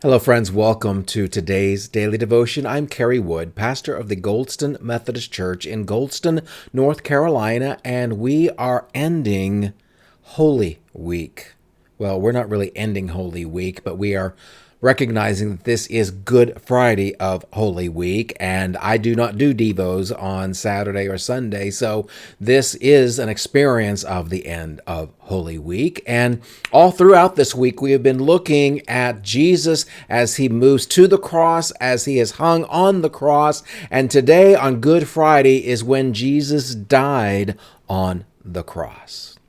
Hello, friends. Welcome to today's daily devotion. I'm Kerry Wood, pastor of the Goldston Methodist Church in Goldston, North Carolina, and we are ending Holy Week. Well, we're not really ending Holy Week, but we are recognizing that this is Good Friday of Holy Week, and I do not do Devos on Saturday or Sunday, so this is an experience of the end of Holy Week. And all throughout this week, we have been looking at Jesus as he moves to the cross, as he is hung on the cross, and today on Good Friday is when Jesus died on the cross.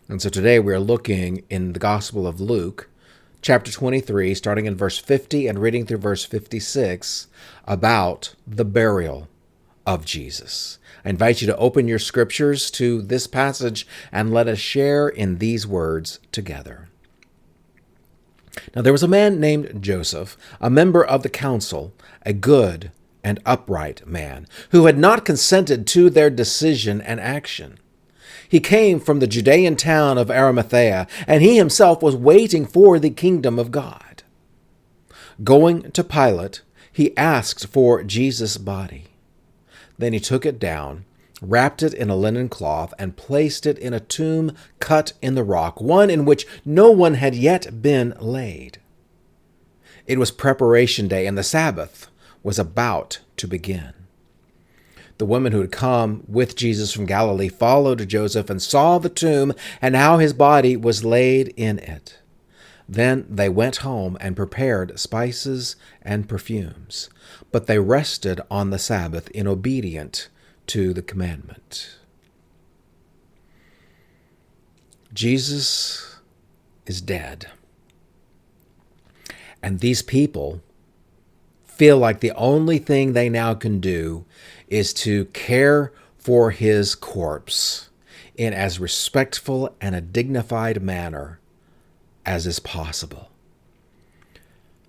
And so today we're looking in the Gospel of Luke, chapter 23, starting in verse 50 and reading through verse 56, about the burial of Jesus. I invite you to open your scriptures to this passage and let us share in these words together. Now there was a man named Joseph, a member of the council, a good and upright man, who had not consented to their decision and action. He came from the Judean town of Arimathea, and he himself was waiting for the kingdom of God. Going to Pilate, he asked for Jesus' body. Then he took it down, wrapped it in a linen cloth, and placed it in a tomb cut in the rock, one in which no one had yet been laid. It was preparation day, and the Sabbath was about to begin. The women who had come with Jesus from Galilee followed Joseph and saw the tomb and how his body was laid in it. Then they went home and prepared spices and perfumes, but they rested on the Sabbath in obedience to the commandment. Jesus is dead. And these people feel like the only thing they now can do is to care for his corpse in as respectful and a dignified manner as is possible.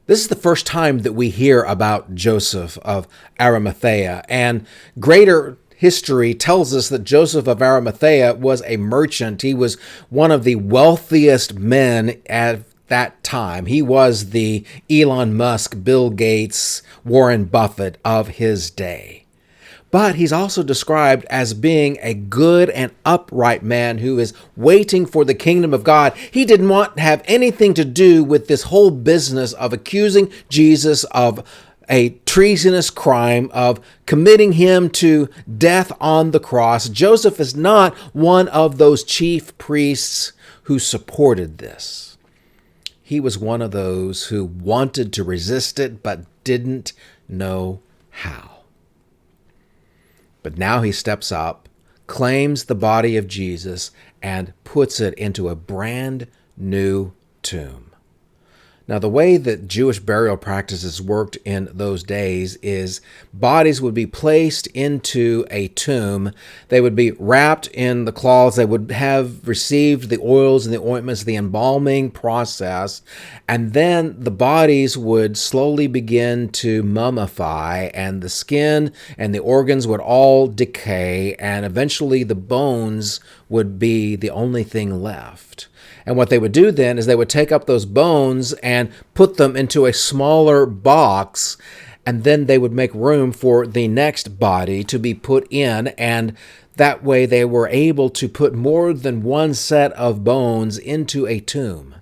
This is the first time that we hear about Joseph of Arimathea, and greater history tells us that Joseph of Arimathea was a merchant. He was one of the wealthiest men at that time. He was the Elon Musk, Bill Gates, Warren Buffett of his day. But he's also described as being a good and upright man who is waiting for the kingdom of God. He didn't want to have anything to do with this whole business of accusing Jesus of a treasonous crime, of committing him to death on the cross. Joseph is not one of those chief priests who supported this. He was one of those who wanted to resist it but didn't know how. But now he steps up, claims the body of Jesus, and puts it into a brand new tomb. Now, the way that Jewish burial practices worked in those days is bodies would be placed into a tomb. They would be wrapped in the cloths. They would have received the oils and the ointments, the embalming process, and then the bodies would slowly begin to mummify, and the skin and the organs would all decay, and eventually the bones would be the only thing left. And what they would do then is they would take up those bones and put them into a smaller box, and then they would make room for the next body to be put in, and that way they were able to put more than one set of bones into a tomb.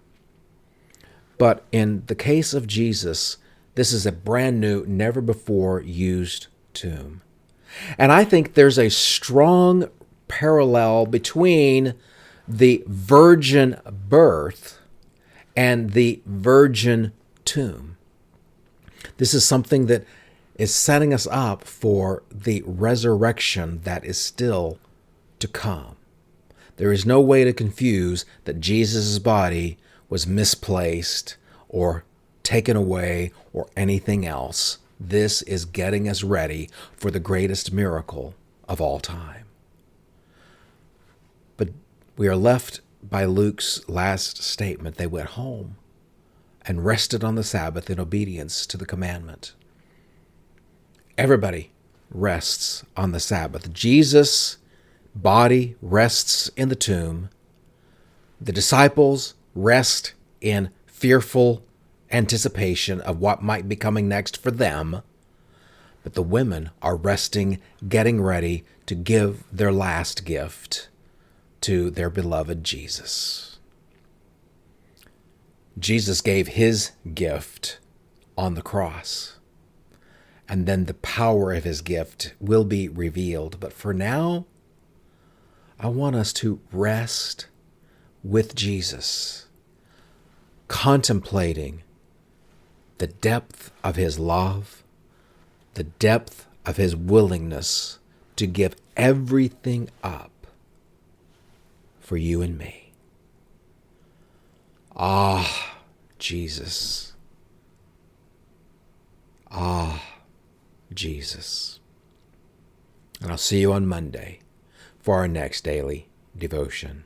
But in the case of Jesus, this is a brand new, never before used tomb. And I think there's a strong parallel between the virgin birth and the virgin tomb. This is something that is setting us up for the resurrection that is still to come. There is no way to confuse that Jesus' body was misplaced or taken away or anything else. This is getting us ready for the greatest miracle of all time. But we are left by Luke's last statement. They went home and rested on the Sabbath in obedience to the commandment. Everybody rests on the Sabbath. Jesus' body rests in the tomb. The disciples rest in fearful anticipation of what might be coming next for them, but the women are resting, getting ready to give their last gift to their beloved Jesus. Jesus gave his gift on the cross, and then the power of his gift will be revealed. But for now, I want us to rest with Jesus, contemplating the depth of his love, the depth of his willingness to give everything up for you and me. Ah, Jesus. Ah, Jesus. And I'll see you on Monday for our next daily devotion.